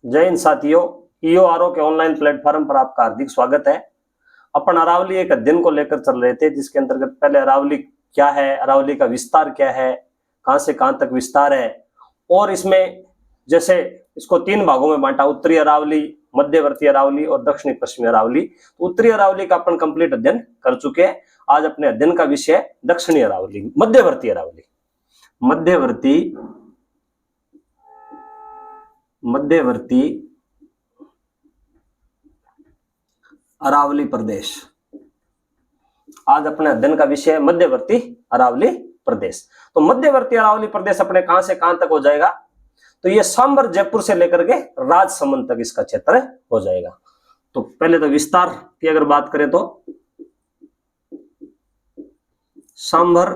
जय हिंद साथियों, ईओआरओ के ऑनलाइन प्लेटफॉर्म पर आपका हार्दिक स्वागत है। अपन अरावली एक अध्ययन को लेकर चल रहे थे, जिसके अंतर्गत पहले अरावली क्या है, अरावली का विस्तार क्या है, कहां से कहां तक विस्तार है, और इसमें जैसे इसको तीन भागों में बांटा, उत्तरी अरावली, मध्यवर्ती अरावली और दक्षिणी पश्चिमी अरावली। उत्तरी अरावली का अपन कंप्लीट अध्ययन कर चुके हैं। आज अपने अध्ययन का विषय है दक्षिणी अरावली, मध्यवर्ती अरावली। मध्यवर्ती अरावली प्रदेश। आज अपने अध्ययन का विषय है मध्यवर्ती अरावली प्रदेश। तो मध्यवर्ती अरावली प्रदेश अपने कहां से कहां तक हो जाएगा? तो ये सांभर जयपुर से लेकर के राजसमंद तक इसका क्षेत्र हो जाएगा। तो पहले तो विस्तार की अगर बात करें तो सांभर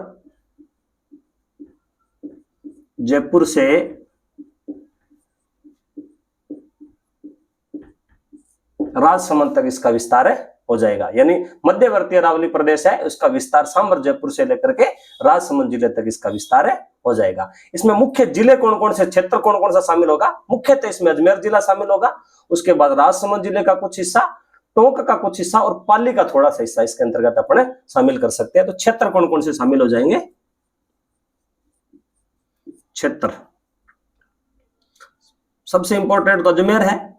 जयपुर से राजसमंद तक इसका विस्तार हो जाएगा। यानी मध्यवर्ती अरावली प्रदेश है, उसका विस्तार सांभर जयपुर से लेकर के राजसमंद जिले तक इसका विस्तार हो जाएगा। इसमें मुख्य जिले कौन कौन से, क्षेत्र कौन कौन सा शामिल होगा? मुख्यतः इसमें अजमेर जिला शामिल होगा, उसके बाद राजसमंद जिले का कुछ हिस्सा, टोंक का कुछ हिस्सा और पाली का थोड़ा सा हिस्सा इसके अंतर्गत अपने शामिल कर सकते हैं। तो क्षेत्र कौन कौन से शामिल हो जाएंगे? क्षेत्र सबसे इंपॉर्टेंट तो अजमेर है।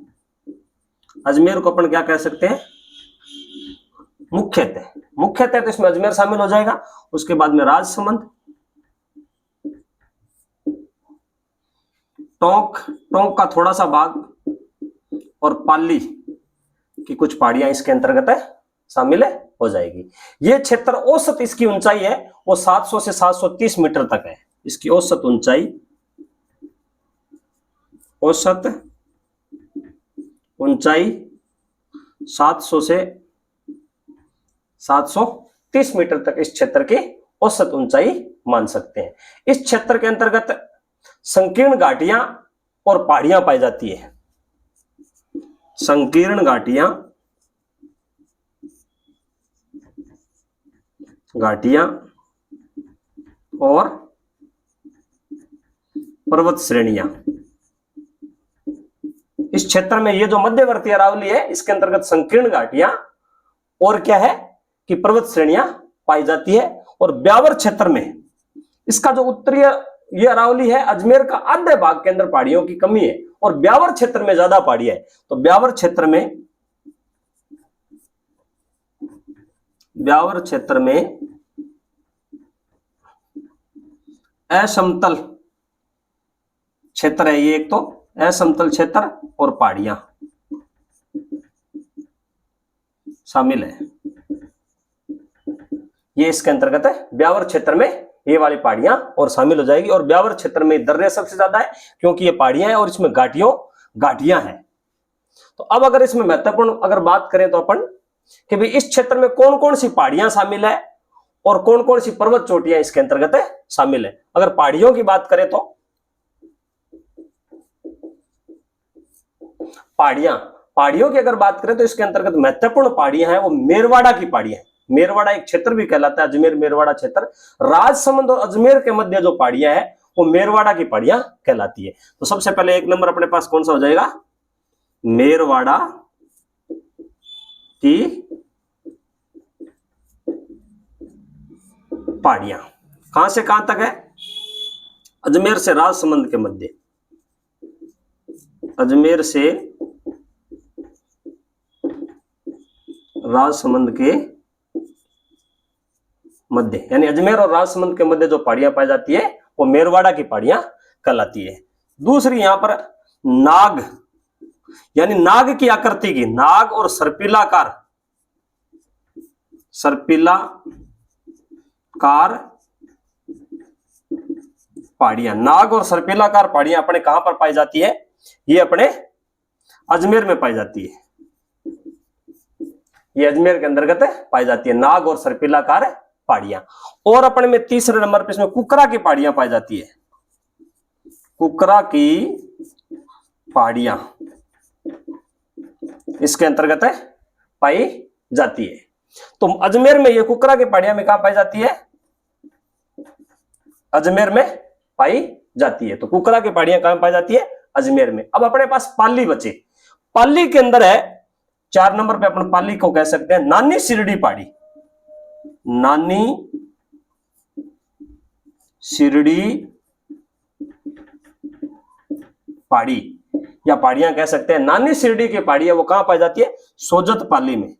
अजमेर को अपन क्या कह सकते हैं? मुख्यतः तो इसमें अजमेर शामिल हो जाएगा। उसके बाद में राजसमंद, टोंक का थोड़ा सा भाग और पाली की कुछ पहाड़ियां इसके अंतर्गत शामिल हो जाएगी। ये क्षेत्र औसत इसकी ऊंचाई है वो 700 से 730 मीटर तक है। इसकी औसत ऊंचाई 700 से 730 मीटर तक इस क्षेत्र की औसत ऊंचाई मान सकते हैं। इस क्षेत्र के अंतर्गत संकीर्ण घाटियां और पहाड़ियां पाई जाती है। संकीर्ण घाटियां और पर्वत श्रेणियां। इस क्षेत्र में ये जो मध्यवर्ती अरावली है, इसके अंतर्गत संकीर्ण घाटियां और क्या है कि पर्वत श्रेणियां पाई जाती है। और ब्यावर क्षेत्र में इसका जो उत्तरीय ये अरावली है, अजमेर का आधे भाग के अंदर पहाड़ियों की कमी है और ब्यावर क्षेत्र में ज्यादा पहाड़ियां है। तो ब्यावर क्षेत्र में असमतल क्षेत्र है। ये एक तो असमतल क्षेत्र और पहाड़ियां शामिल है। ये इसके अंतर्गत है। ब्यावर क्षेत्र में ये वाली पहाड़ियां और शामिल हो जाएगी। और ब्यावर क्षेत्र में दर्रे सबसे ज्यादा है, क्योंकि ये पहाड़ियां हैं और इसमें घाटियां हैं। तो अब अगर इसमें महत्वपूर्ण अगर बात करें तो अपन कि भाई इस क्षेत्र में कौन कौन सी पहाड़ियां शामिल है और कौन कौन सी पर्वत चोटियां इसके अंतर्गत शामिल है। अगर पहाड़ियों की बात करें तो पहाड़ियों की अगर बात करें तो इसके अंतर्गत महत्वपूर्ण पहाड़ियां हैं वो मेरवाड़ा की पहाड़ियां हैं। मेरवाड़ा एक क्षेत्र भी कहलाता है, अजमेर मेरवाड़ा क्षेत्र। राजसमंद और अजमेर के मध्य जो पहाड़ियां हैं वो मेरवाड़ा की पहाड़ियां कहलाती है। तो सबसे पहले एक नंबर अपने पास कौन सा हो जाएगा? मेरवाड़ा की पहाड़ियां। कहां से कहां तक है? अजमेर से राजसमंद के मध्य। अजमेर से राजसमंद के मध्य, यानी अजमेर और राजसमंद के मध्य जो पहाड़ियां पाई जाती है वो मेरवाड़ा की पहाड़ियां कहलाती है। दूसरी यहां पर नाग, यानी नाग की आकृति की, नाग और सर्पिलाकार पहाड़ियां, नाग और सर्पिलाकार पहाड़ियां अपने कहां पर पाई जाती है? ये अपने अजमेर में पाई जाती है। ये अजमेर के अंतर्गत पाई जाती है नाग और सर्पिलाकार पहाड़ियां। और अपने में तीसरे नंबर पे इसमें कुकरा की पहाड़ियां पाई जाती है। कुकरा की पहाड़ियां इसके अंतर्गत पाई जाती है। तो अजमेर में ये कुकरा की पहाड़ियां में कहां पाई जाती है? अजमेर में पाई जाती है। तो कुकरा की पहाड़ियां कहां पाई जाती है? अजमेर में। अब अपने पास पाली बचे, पाली के अंदर है 4 नंबर पे अपन पाली को कह सकते हैं नानी शिरडी पहाड़ी, नानी शिरडी पहाड़ी या पहाड़ियां कह सकते हैं। नानी शिरडी की पहाड़ी है वो कहां पाई जाती है? सोजत पाली में,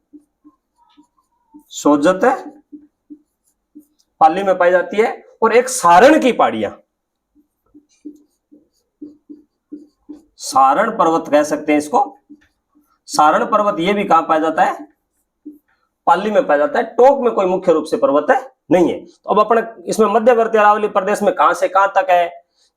सोजत पाली में पाई जाती है। और एक सारण की पहाड़ियां, सारण पर्वत कह सकते हैं इसको, सारण पर्वत ये भी कहां पाया जाता है? पाली में पाया जाता है। टोंक में कोई मुख्य रूप से पर्वत है नहीं है। तो अब अपने इसमें मध्यवर्ती अरावली प्रदेश में कहां से कहां तक है,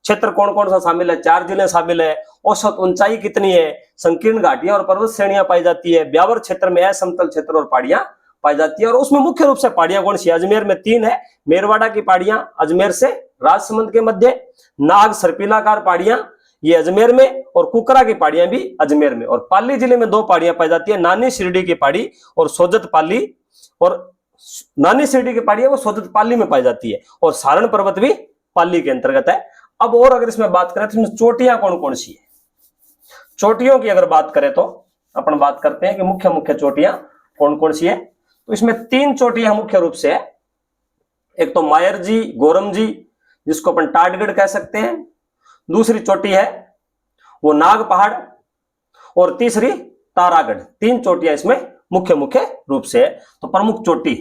क्षेत्र कौन कौन सा शामिल है? 4 जिले शामिल है। औसत ऊंचाई कितनी है? संकीर्ण घाटियां और पर्वत श्रेणियां पाई जाती है। ब्यावर क्षेत्र में असमतल क्षेत्र और पहाड़ियां पाई जाती है। और उसमें मुख्य रूप से पहाड़ियां कौन सी? अजमेर में 3 है, मेरवाड़ा की पहाड़ियां अजमेर से राजसमंद के मध्य, नाग सर्पिलाकार पहाड़ियां ये अजमेर में, और कुकरा की पहाड़ियां भी अजमेर में। और पाली जिले में 2 पहाड़ियां पाई जाती है, नानी शिरडी की पहाड़ी और सोजत पाली। और नानी शिरडी की पहाड़ी है वो सोजत पाली में पाई जाती है, और सारण पर्वत भी पाली के अंतर्गत है। अब और अगर इसमें बात करें तो इसमें चोटियां कौन कौन सी है? चोटियों की अगर बात करें तो अपन बात करते हैं कि मुख्य मुख्य चोटियां कौन कौन सी है। तो इसमें 3 चोटियां मुख्य रूप से है। एक तो मायर जी, गोरम जी, जिसको अपन टाटगढ़ कह सकते हैं। दूसरी चोटी है वो नाग पहाड़, और तीसरी तारागढ़। 3 चोटियां इसमें मुख्य मुख्य रूप से है। तो प्रमुख चोटी,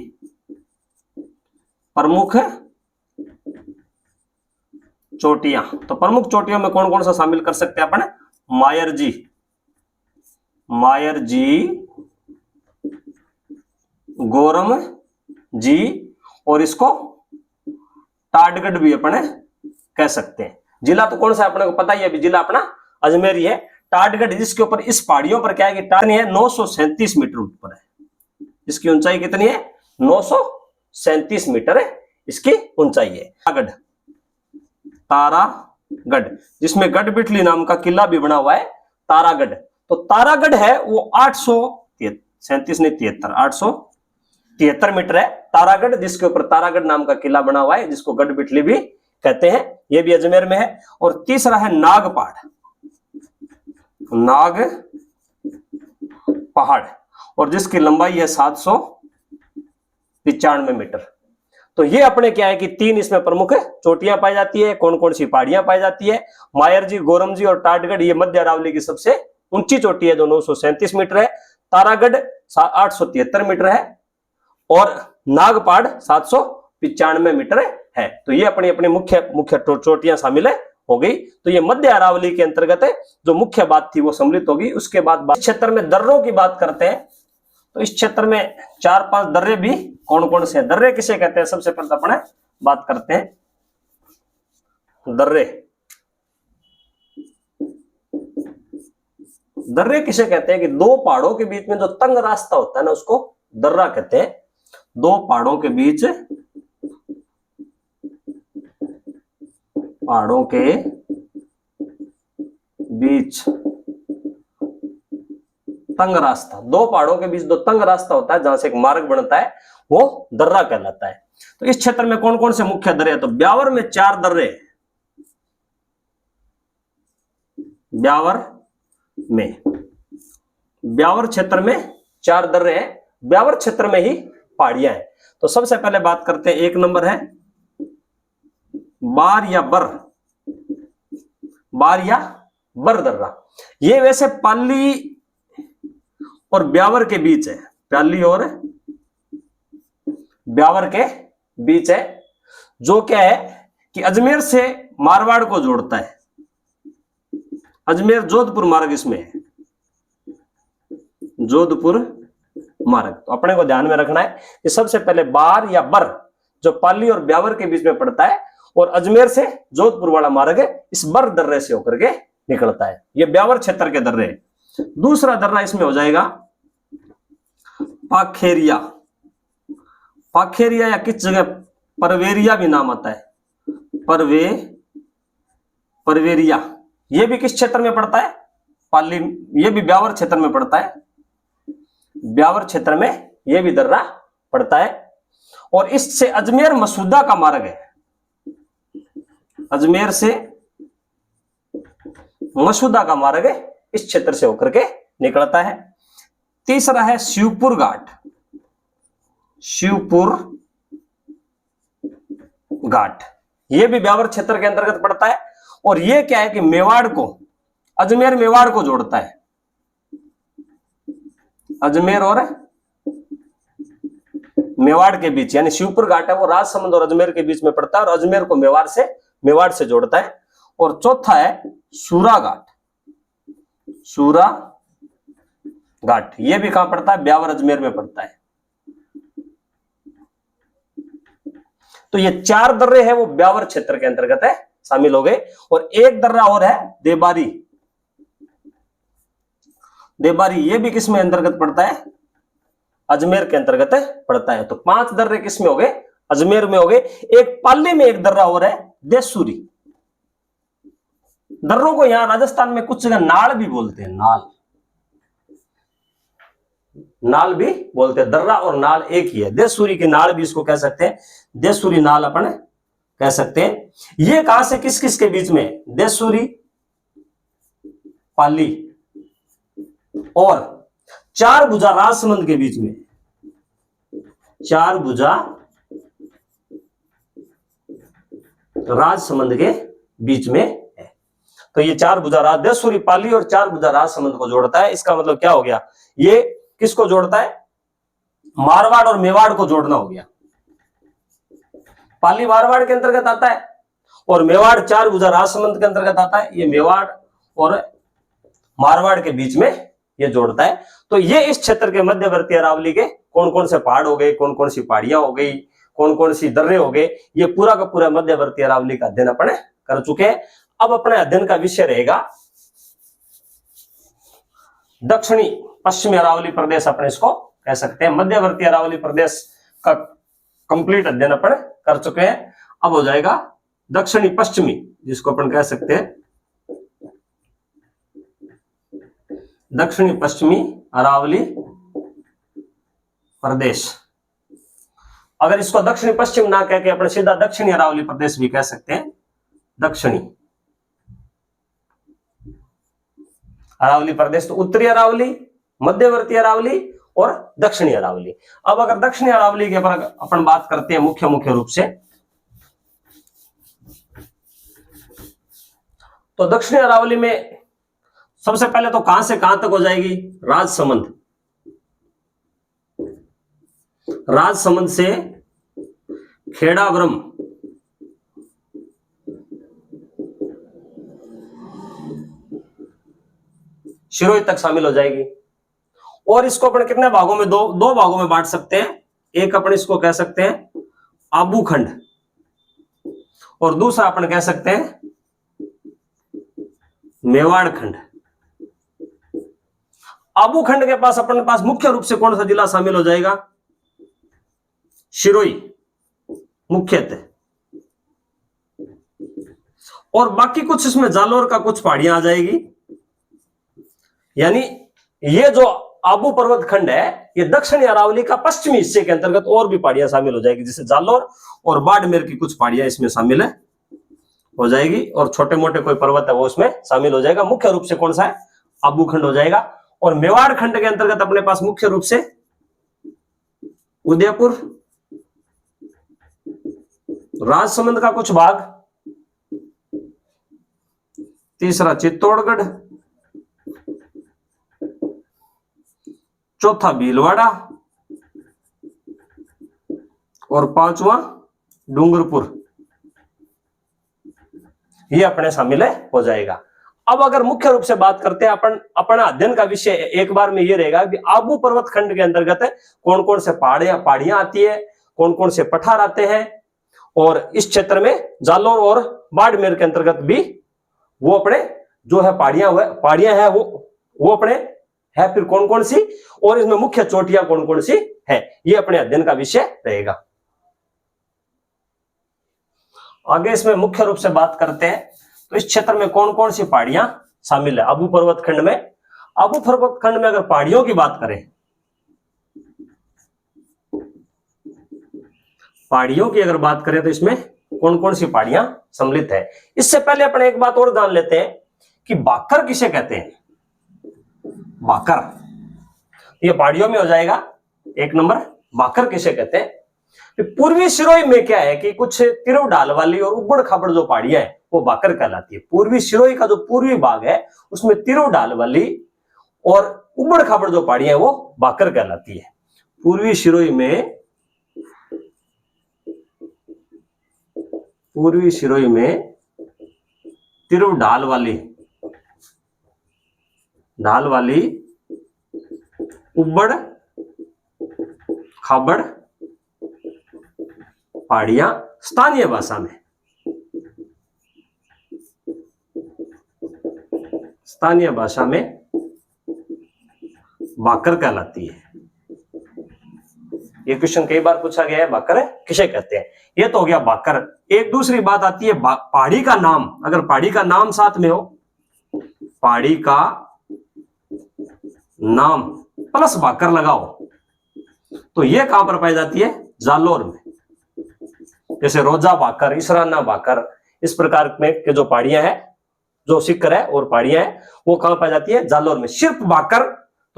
प्रमुख चोटियां, तो प्रमुख चोटियों में कौन कौन सा शामिल कर सकते हैं अपन? मायर जी, मायर जी, गोरम जी, और इसको टाटगढ़ भी अपन कह सकते हैं। जिला तो कौन सा अपने को पता ही है, अभी जिला अपना अजमेर ही है। टाटगढ़ जिसके ऊपर इस पहाड़ियों पर क्या है कि टाटगढ़ है 937 मीटर ऊपर है। इसकी ऊंचाई कितनी है? 937 मीटर है इसकी ऊंचाई है। तारागढ़, जिसमें गढ़बिठली नाम का किला भी बना हुआ है तारागढ़। तो तारागढ़ है वो 873 मीटर है तारागढ़, जिसके ऊपर तारागढ़ नाम का किला बना हुआ है, जिसको गढ़बिठली भी कहते हैं। ये भी अजमेर में है। और तीसरा है नाग पहाड़, नाग पहाड़, और जिसकी लंबाई है 795 मीटर। तो ये अपने क्या है कि 3 इसमें प्रमुख चोटियां पाई जाती है। कौन कौन सी पहाड़ियां पाई जाती है? मायर जी, गोरम जी और टाटगढ़। ये मध्य अरावली की सबसे ऊंची चोटी है जो 937 मीटर है। तारागढ़ 873 मीटर है, और नागपहाड़ 795 मीटर है। तो ये अपनी अपनी मुख्य मुख्य चोटियां शामिल हो गई। तो ये मध्य अरावली के अंतर्गत है। जो मुख्य बात थी वो सम्मिलित होगी। उसके बाद क्षेत्र में दर्रों की बात करते हैं। तो इस क्षेत्र में 4-5 दर्रे भी कौन कौन से हैं? दर्रे किसे कहते हैं? सबसे पहले अपने बात करते हैं दर्रे। दर्रे किसे कहते हैं कि 2 पहाड़ों के बीच में जो तंग रास्ता होता है ना, उसको दर्रा कहते हैं। 2 पहाड़ों के बीच, पहाड़ों के बीच तंग रास्ता, 2 पहाड़ों के बीच जो तंग रास्ता होता है, जहां से एक मार्ग बनता है, वो दर्रा कहलाता है। तो इस क्षेत्र में कौन कौन से मुख्य दर्रे हैं? तो ब्यावर में 4 दर्रे, ब्यावर क्षेत्र में 4 दर्रे हैं। ब्यावर क्षेत्र में ही पहाड़ियां हैं। तो सबसे पहले बात करते हैं, 1 नंबर है बार या बर दर्रा। ये वैसे पाली और ब्यावर के बीच है, पाली और ब्यावर के बीच है, जो क्या है कि अजमेर से मारवाड़ को जोड़ता है। अजमेर जोधपुर मार्ग इसमें है, जोधपुर मार्ग। तो अपने को ध्यान में रखना है कि सबसे पहले बार या बर जो पाली और ब्यावर के बीच में पड़ता है, और अजमेर से जोधपुर वाला मार्ग इस बर दर्रे से होकर के निकलता है। ये ब्यावर क्षेत्र के दर्रे हैं। दूसरा दर्रा इसमें हो जाएगा पाखेरिया। पाखेरिया या किस जगह परवेरिया भी नाम आता है, परवेरिया। ये भी किस क्षेत्र में पड़ता है? पाली। ये भी ब्यावर क्षेत्र में पड़ता है। ब्यावर क्षेत्र में ये भी दर्रा पड़ता है। और इससे अजमेर मसूदा का मार्ग है, अजमेर से मसूदा का मार्ग इस क्षेत्र से होकर के निकलता है। तीसरा है शिवपुर घाट। शिवपुर घाट ये भी ब्यावर क्षेत्र के अंतर्गत पड़ता है और ये क्या है कि मेवाड़ को, अजमेर मेवाड़ को जोड़ता है। अजमेर और मेवाड़ के बीच, यानी शिवपुर घाट है वो राजसमंद और अजमेर के बीच में पड़ता है और अजमेर को मेवाड़ से जोड़ता है। और चौथा है सूरा घाट। सूरा घाट ये भी कहां पड़ता है? ब्यावर अजमेर में पड़ता है। तो ये 4 दर्रे हैं वो ब्यावर क्षेत्र के अंतर्गत है, शामिल हो गए। और एक दर्रा और है देबारी। देबारी ये भी किसमें अंतर्गत पड़ता है? अजमेर के अंतर्गत पड़ता है। तो 5 दर्रे किसमें हो गए? अजमेर में हो गए। एक पाली में एक दर्रा और है देसूरी। दर्रों को यहां राजस्थान में कुछ जगह नाल भी बोलते हैं, नाल भी बोलते हैं। दर्रा और नाल एक ही है। देसूरी की नाल भी इसको कह सकते हैं, देसूरी नाल अपन कह सकते हैं। ये कहां से किस किस के बीच में? देसूरी, पाली और 4 भुजा राजसमंद के बीच में। 4 भुजा राजसमंद के बीच में है। तो ये 4 भुजा देसूरी, पाली और 4 भुजा राजसमंद को जोड़ता है। इसका मतलब क्या हो गया? ये किसको जोड़ता है? मारवाड़ और मेवाड़ को जोड़ना हो गया। पाली मारवाड़ के अंतर्गत आता है और मेवाड़ 4 भुजा राजसमंद के अंतर्गत आता है। ये मेवाड़ और मारवाड़ के बीच में ये जोड़ता है। तो ये इस क्षेत्र के मध्यवर्ती अरावली के कौन कौन से पहाड़ हो गए, कौन कौन सी पहाड़ियां हो गई, कौन कौन सी दर्रे हो गए, ये पूरा का पूरा मध्यवर्ती अरावली का अध्ययन अपने कर चुके हैं। अब अपने अध्ययन का विषय रहेगा दक्षिणी पश्चिमी अरावली प्रदेश, अपने इसको कह सकते हैं। मध्यवर्ती अरावली प्रदेश का कंप्लीट अध्ययन अपन कर चुके हैं। अब हो जाएगा दक्षिणी पश्चिमी, जिसको अपन कह सकते हैं दक्षिणी पश्चिमी अरावली प्रदेश। अगर इसको दक्षिणी पश्चिम ना कह के अपने सीधा दक्षिणी अरावली प्रदेश भी कह सकते हैं। दक्षिणी अरावली प्रदेश तो उत्तरी अरावली, मध्यवर्ती अरावली और दक्षिणी अरावली। अब अगर दक्षिणी अरावली के अपन बात करते हैं मुख्य रूप से, तो दक्षिणी अरावली में सबसे पहले तो कहां से कहां तक हो जाएगी? राजसमंद। राजसमंद से खेड़ाब्रह्म, शिरोई तक शामिल हो जाएगी। और इसको अपन कितने भागों में, दो भागों में बांट सकते हैं। एक अपन इसको कह सकते हैं आबू खंड और दूसरा अपन कह सकते हैं मेवाड़ खंड। आबू खंड के पास अपने पास मुख्य रूप से कौन सा जिला शामिल हो जाएगा? शिरोई मुख्यतः। और बाकी कुछ इसमें जालोर का कुछ पहाड़ियां आ जाएगी। यानी ये जो आबू पर्वत खंड है ये दक्षिणी अरावली का पश्चिमी हिस्से के अंतर्गत और भी पहाड़ियां शामिल हो जाएगी, जैसे जालोर और बाड़मेर की कुछ पहाड़ियां इसमें शामिल हो जाएगी और छोटे मोटे कोई पर्वत है वो उसमें शामिल हो जाएगा। मुख्य रूप से कौन सा है? आबू खंड हो जाएगा। और मेवाड़ खंड के अंतर्गत अपने पास मुख्य रूप से उदयपुर, राजसमंद का कुछ भाग, तीसरा चित्तौड़गढ़, चौथा भीलवाड़ा और 5वां डूंगरपुर, ये अपने शामिल हो जाएगा। अब अगर मुख्य रूप से बात करते हैं अपन, अपना अध्ययन का विषय एक बार में ये रहेगा कि आबू पर्वत खंड के अंतर्गत कौन कौन से पहाड़ियां आती है, कौन कौन से पठार आते हैं, और इस क्षेत्र में जालोर और बाड़मेर के अंतर्गत भी वो अपने जो है पहाड़ियां है वो अपने है फिर कौन कौन सी, और इसमें मुख्य चोटियां कौन कौन सी है, ये अपने अध्ययन का विषय रहेगा। आगे इसमें मुख्य रूप से बात करते हैं तो इस क्षेत्र में कौन कौन सी पहाड़ियां शामिल है आबू पर्वत खंड में। आबू पर्वत खंड में अगर पहाड़ियों की बात करें, पहाड़ियों की अगर बात करें तो इसमें कौन कौन सी पहाड़ियां सम्मिलित है। इससे पहले अपन एक बात और जान लेते हैं कि बाकर किसे कहते हैं, बाकर, ये पहाड़ियों में हो जाएगा 1 नंबर, बाकर किसे कहते हैं। पूर्वी सिरोही में क्या है कि कुछ तिरव ढाल वाली और उबड़ खाबड़ जो पहाड़ियां है वो बाकर कहलाती है। पूर्वी सिरोही का जो पूर्वी भाग है उसमें तिरव ढाल वाली और उबड़ खाबड़ जो पहाड़ियां है वो बाकर कहलाती है। पूर्वी सिरोही में तिरव ढाल वाली उबड़ खाबड़ पहाड़ियां स्थानीय भाषा में बाकर कहलाती है। ये क्वेश्चन कई बार पूछा गया है, बाकर किसे कहते हैं। ये तो हो गया बाकर। एक दूसरी बात आती है पहाड़ी का नाम, अगर पहाड़ी का नाम साथ में हो, पहाड़ी का नाम प्लस बाकर लगाओ तो ये कहां पर पाई जाती है, जालोर में। जैसे रोजा बाकर, इसराना बाकर, इस प्रकार में के जो पहाड़ियां हैं, जो सिक्कर है और पहाड़ियां हैं, वो कहां पाई जाती है, जालोर में। सिर्फ बाकर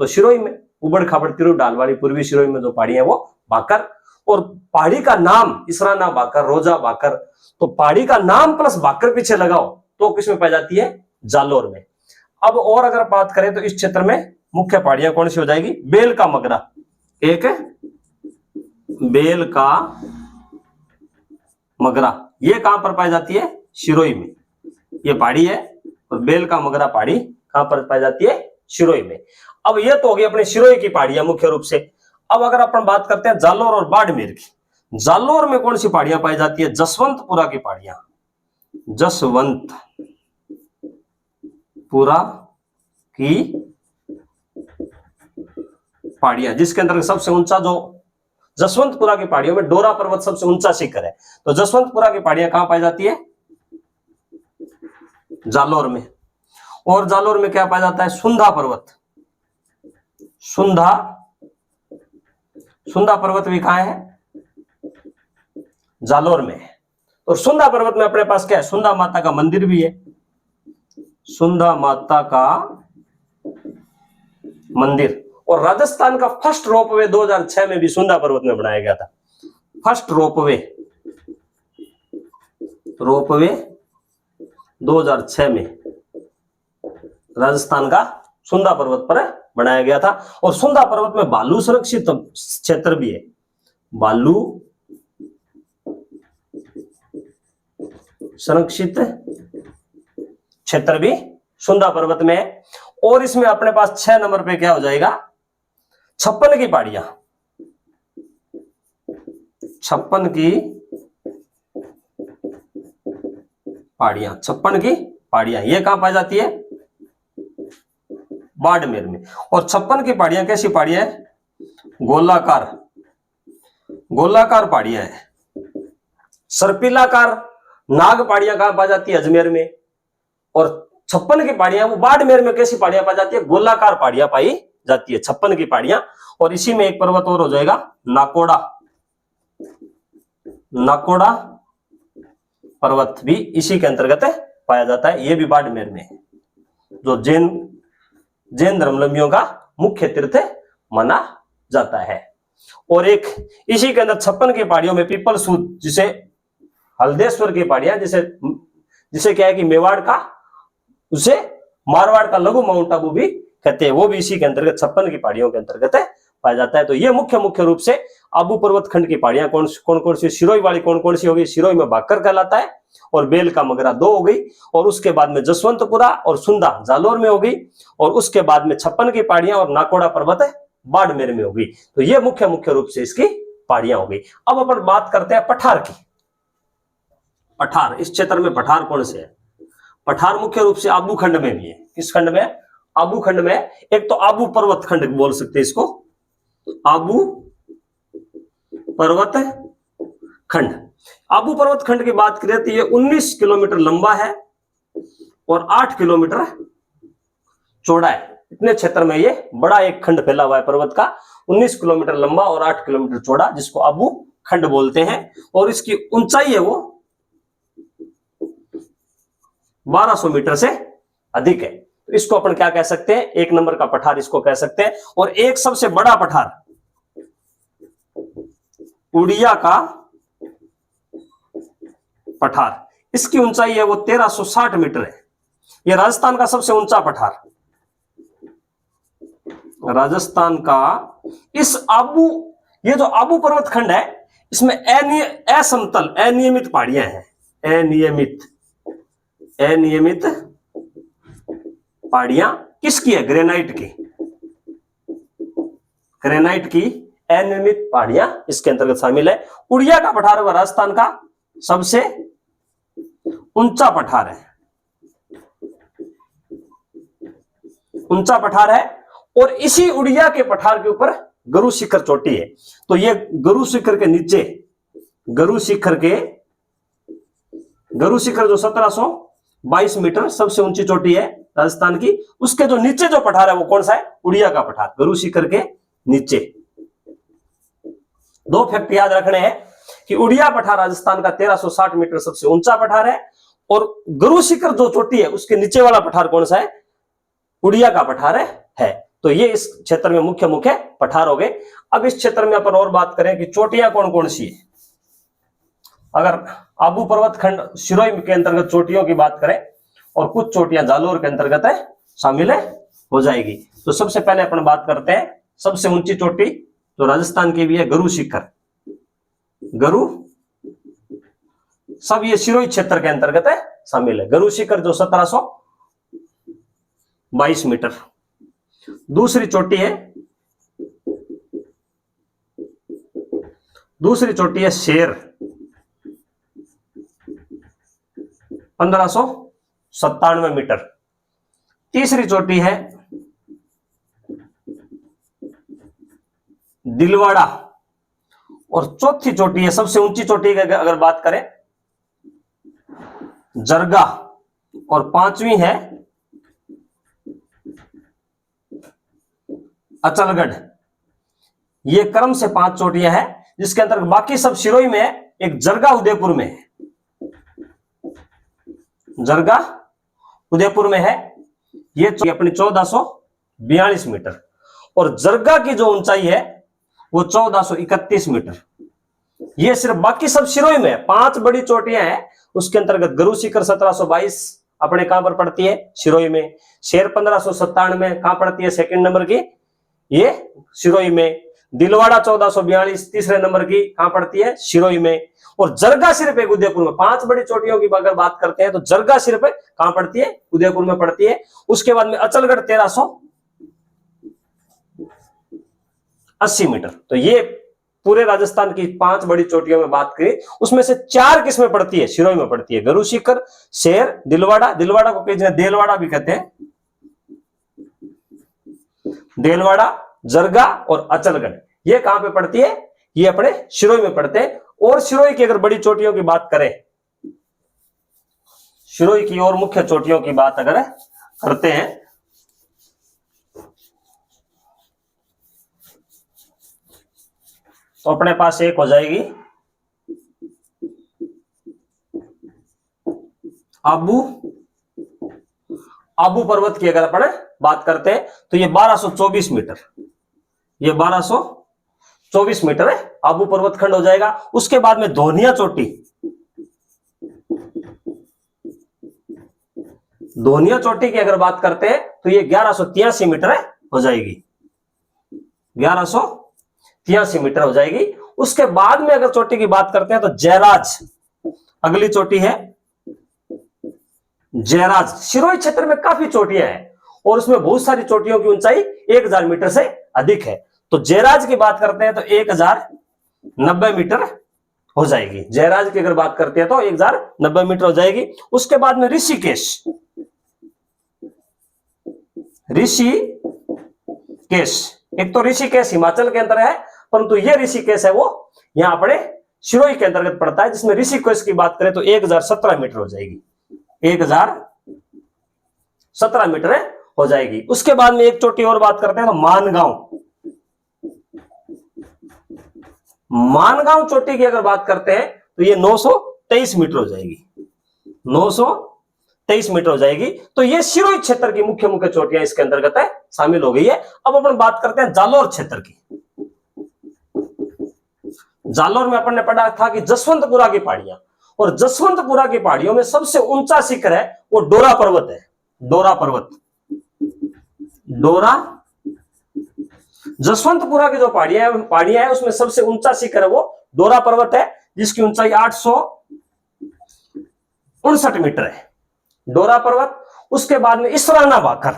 तो सिरोही में, उबड़ खाबड़ तिरव ढाल वाली पूर्वी सिरोही में जो पहाड़ियां है वो बाकर। और पहाड़ी का नाम इसराना बाकर, रोजा बाकर, तो पहाड़ी का नाम प्लस बाकर पीछे लगाओ तो किसमें पाई जाती है, जालोर में। अब और अगर बात करें तो इस क्षेत्र में मुख्य पहाड़ियां कौन सी हो जाएगी, बेल का मगरा, एक बेल का मगरा, ये कहां पर पाई जाती है, सिरोही में। ये पहाड़ी है और बेल का मगरा पहाड़ी कहां पर पाई जाती है, सिरोही में। अब ये तो हो गई अपने सिरोही की पहाड़ियां मुख्य रूप से। अब अगर अपन बात करते हैं जालोर और बाड़मेर की, जालोर में कौन सी पहाड़ियां पाई जाती है, जसवंतपुरा की पहाड़ियां, जसवंतपुरा की पहाड़ियां, जिसके अंदर सबसे ऊंचा जो जसवंतपुरा की पहाड़ियों में डोरा पर्वत सबसे ऊंचा शिखर है। तो जसवंतपुरा की पहाड़ियां कहां पाई जाती है, जालोर में। और जालोर में क्या पाया जाता है, सुंधा पर्वत, सुंधा पर्वत भी कहां है, जालोर में। और सुंधा पर्वत में अपने पास क्या है, सुंधा माता का मंदिर भी है, सुंधा माता का मंदिर। और राजस्थान का फर्स्ट रोपवे 2006 में भी सुंधा पर्वत में बनाया गया था। फर्स्ट रोपवे 2006 में राजस्थान का सुंधा पर्वत पर बनाया गया था। और सुंधा पर्वत में भालू संरक्षित क्षेत्र भी है, भालू संरक्षित क्षेत्र भी सुंधा पर्वत में है। और इसमें अपने पास 6 नंबर पे क्या हो जाएगा, 56 की पहाड़ियां, 56 की पहाड़ियां, ये कहां पाई जाती है, बाड़मेर में। और 56 की पहाड़ियां कैसी पहाड़ियां है, गोलाकार पहाड़ियां है। सर्पिलाकार नाग पहाड़ियां कहां पाई जाती है, अजमेर में। और 56 की पहाड़ियां वो बाड़मेर में कैसी पहाड़ियां पाई जाती है, गोलाकार पहाड़ियां पाई जाती है 56 की पहाड़ियां। और इसी में एक पर्वत और हो जाएगा, नाकोड़ा पर्वत भी इसी के अंतर्गत पाया जाता है। ये भी बाड़मेर में, जो जैन धर्मावलंबियों का मुख्य तीर्थ माना जाता है। और एक इसी के अंदर 56 की पहाड़ियों में पीपल सूत, जिसे हल्देश्वर की पहाड़ियां, जिसे क्या है कि मेवाड़ का, उसे मारवाड़ का लघु माउंट आबू भी कहते हैं, वो भी इसी के अंतर्गत 56 की पहाड़ियों के अंतर्गत पाया जाता है। तो ये मुख्य रूप से आबू पर्वत खंड की पहाड़ियां कौन कौन सी, सिरोही वाली कौन सी होगी, सिरोही में बाकर कहलाता है, और बेल का मगरा 2 हो गई। और उसके बाद में जसवंतपुरा और सुंधा जालोर में होगी। और उसके बाद में 56 की पहाड़ियां और नाकोड़ा पर्वत बाड़मेर में होगी। तो ये मुख्य रूप से इसकी पहाड़ियां होगी। अब अपन बात करते हैं पठार की। पठार, इस क्षेत्र में पठार कौन से है, पठार मुख्य रूप से आबू खंड में भी है। किस खंड में, आबू खंड में। एक तो आबू पर्वत खंड बोल सकते हैं इसको, आबू पर्वत खंड। आबू पर्वत खंड की बात करें तो ये 19 किलोमीटर लंबा है और 8 किलोमीटर चौड़ा है। इतने क्षेत्र में ये बड़ा एक खंड फैला हुआ है पर्वत का, 19 किलोमीटर लंबा और 8 किलोमीटर चौड़ा, जिसको आबू खंड बोलते हैं। और इसकी ऊंचाई है वो 1200 मीटर से अधिक है। तो इसको अपन क्या कह सकते हैं, एक नंबर का पठार इसको कह सकते हैं। और एक सबसे बड़ा पठार उड़िया का पठार, इसकी ऊंचाई है वो 1360 मीटर है। यह राजस्थान का सबसे ऊंचा पठार, राजस्थान का इस आबू, ये जो आबू पर्वत खंड है इसमें असमतल अनियमित पहाड़ियां हैं, अनियमित पहाड़ियां किसकी है, ग्रेनाइट की, ग्रेनाइट की अनियमित पहाड़ियां इसके अंतर्गत शामिल है। उड़िया का पठार व राजस्थान का सबसे ऊंचा पठार है, ऊंचा पठार है। और इसी उड़िया के पठार के ऊपर गुरु शिखर चोटी है। तो ये गुरु शिखर के नीचे, गुरु शिखर जो 1722 मीटर सबसे ऊंची चोटी है राजस्थान की, उसके जो नीचे जो पठार है वो कौन सा है, उड़िया का पठार, गुरु शिखर के नीचे। दो फैक्ट याद रखने हैं कि उड़िया पठार राजस्थान का 1360 मीटर सबसे ऊंचा पठार है, और गुरु शिखर जो चोटी है उसके नीचे वाला पठार कौन सा है, उड़िया का पठार है। तो ये इस क्षेत्र में मुख्य मुख्य पठार हो गए। अब इस क्षेत्र में अपन और बात करें कि चोटियां कौन कौन सी है। अगर आबू पर्वत खंड सिरोही के अंतर्गत चोटियों की बात करें, और कुछ चोटियां जालोर के अंतर्गत है शामिल हो जाएगी। तो सबसे पहले अपन बात करते हैं सबसे ऊंची चोटी जो राजस्थान की भी है, गुरु शिखर। गुरु सब ये सिरोही क्षेत्र के अंतर्गत है शामिल है। गुरु शिखर जो 1722 मीटर। दूसरी चोटी है शेर, 1597 मीटर। तीसरी चोटी है दिलवाड़ा, और चौथी चोटी है सबसे ऊंची चोटी की अगर बात करें जरगा, और पांचवी है अचलगढ़। ये क्रम से 5 चोटियां हैं, जिसके अंतर्गत बाकी सब सिरोही में है। एक जरगा उदयपुर में है, जरगा उदयपुर में है। ये अपनी 1442 मीटर, और जरगा की जो ऊंचाई है वो 1431 मीटर। ये सिर्फ, बाकी सब सिरोही में है। 5 बड़ी चोटियां हैं, उसके अंतर्गत गुरु शिखर 1722 अपने कहां पर पड़ती है, सिरोही में। शेर 1597 में कहां पड़ती है, सेकंड नंबर की, ये सिरोही में। दिलवाड़ा 1442 तीसरे नंबर की कहां पड़ती है, सिरोही में। और जरगा सिर्फ एक उदयपुर में। 5 बड़ी चोटियों की अगर बात करते हैं तो जरगा सिर्फ कहां पड़ती है, उदयपुर में पड़ती है। उसके बाद में अचलगढ़ 1380 मीटर। तो ये पूरे राजस्थान की 5 बड़ी चोटियों में बात करें, उसमें से 4 किसमें पड़ती है, सिरोही में पड़ती है। गुरु शिखर, शेर, दिलवाड़ा, दिलवाड़ा को कई जगह देलवाड़ा भी कहते हैं, देलवाड़ा, जरगा और अचलगढ़, ये कहां पे पड़ती है, ये अपने सिरोही में पड़ते हैं। और सिरोही की अगर बड़ी चोटियों की बात करें, सिरोही की और मुख्य चोटियों की बात अगर करते हैं, तो अपने पास एक हो जाएगी आबू पर्वत की। अगर अपन बात करते हैं तो ये 1224 मीटर, ये 1224 मीटर है, आबू पर्वत खंड हो जाएगा। उसके बाद में धोनिया चोटी, धोनिया चोटी की अगर बात करते हैं तो ये 1183 मीटर है, हो जाएगी 1183 मीटर हो जाएगी। उसके बाद में अगर चोटी की बात करते हैं तो जयराज अगली चोटी है, जयराज। सिरोही क्षेत्र में काफी चोटियां हैं और उसमें बहुत सारी चोटियों की ऊंचाई 1000 मीटर से अधिक है। तो जयराज की बात करते हैं तो 1090 मीटर हो जाएगी। जयराज की अगर बात करते हैं तो 1090 मीटर हो जाएगी। उसके बाद में ऋषिकेश, एक तो ऋषिकेश हिमाचल के अंदर है, परंतु ये ऋषिकेश है वो यहां अपने सिरोही के अंतर्गत पड़ता है, जिसमें ऋषिकेश की बात करें तो 1017 मीटर हो जाएगी, 1017 मीटर हो जाएगी। उसके बाद में एक चोटी और बात करते हैं तो मानगांव चोटी की अगर बात करते हैं तो ये 923 मीटर हो जाएगी, 923 23 मीटर हो जाएगी। तो ये सिरोही क्षेत्र की मुख्य मुख्य चोटियां इसके अंतर्गत है शामिल हो गई है। अब अपन बात करते हैं जालोर क्षेत्र की। जालोर में अपन ने पढ़ा था कि जसवंतपुरा की पहाड़ियां, और जसवंतपुरा की पहाड़ियों में सबसे ऊंचा शिखर है वो डोरा पर्वत है। डोरा पर्वत, डोरा, जसवंतपुरा की जो पहाड़ियां है उसमें सबसे ऊंचा शिखर है वो डोरा पर्वत है, जिसकी ऊंचाई 859 मीटर है, डोरा पर्वत। उसके बाद में इसराना भाकर,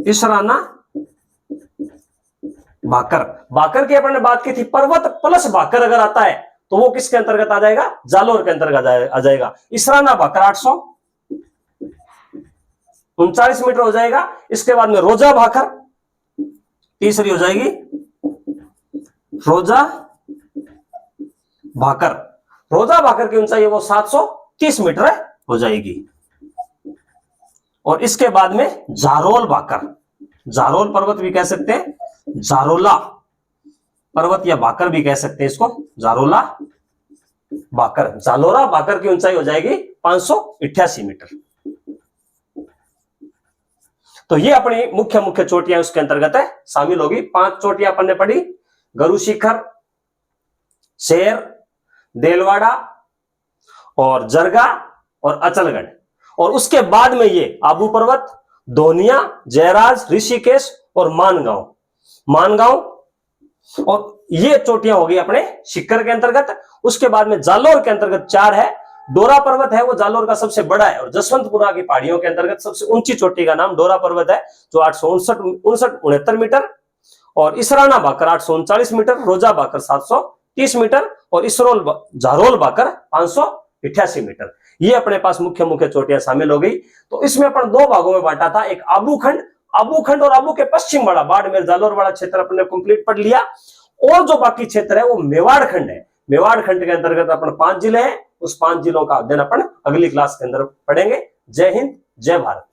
इसराना भाकर, भाकर की अपन ने बात की थी, पर्वत प्लस भाकर अगर आता है तो वो किसके अंतर्गत आ जाएगा, जालोर के अंतर्गत आ जाएगा। इसराना भाकर 839 मीटर हो जाएगा। इसके बाद में रोजा भाकर तीसरी हो जाएगी, रोजा भाकर, रोजा भाकर की ऊंचाई है वो 730 मीटर हो जाएगी। और इसके बाद में जारोल भाकर, जारोल पर्वत भी कह सकते हैं, जारोला पर्वत या भाकर भी कह सकते हैं इसको, जारोला भाकर, जालोरा भाकर की ऊंचाई हो जाएगी 588 मीटर। तो ये अपनी मुख्य मुख्य चोटियां उसके अंतर्गत है शामिल होगी। 5 चोटियां अपन ने पढ़ी, गरु शिखर, शेर, देलवाड़ा और जरगा और अचलगढ़। और उसके बाद में ये आबू पर्वत, दोनिया, जयराज, ऋषिकेश और मानगांव, मानगांव, और ये चोटियां हो गई अपने शिखर के अंतर्गत। उसके बाद में जालोर के अंतर्गत 4 है, डोरा पर्वत है वो जालोर का सबसे बड़ा है, और जसवंतपुरा की पहाड़ियों के अंतर्गत सबसे ऊंची चोटी का नाम डोरा पर्वत है जो 869 मीटर, और इसराना भाकर 839 मीटर, रोजा भाकर 730 मीटर और इसरोल जारोल भाकर 588 मीटर। ये अपने पास मुख्य मुख्य चोटियां शामिल हो गई। तो इसमें अपन 2 भागों में बांटा था, एक आबू खंड, आबू खंड और आबू के पश्चिम वाला बाड़मेर जालोर वाला क्षेत्र अपने कंप्लीट पढ़ लिया। और जो बाकी क्षेत्र है वो मेवाड़ खंड है। मेवाड़ खंड के अंतर्गत अपन 5 जिले हैं, उस 5 जिलों का अध्ययन अपन अगली क्लास के अंदर पढ़ेंगे। जय हिंद, जय भारत।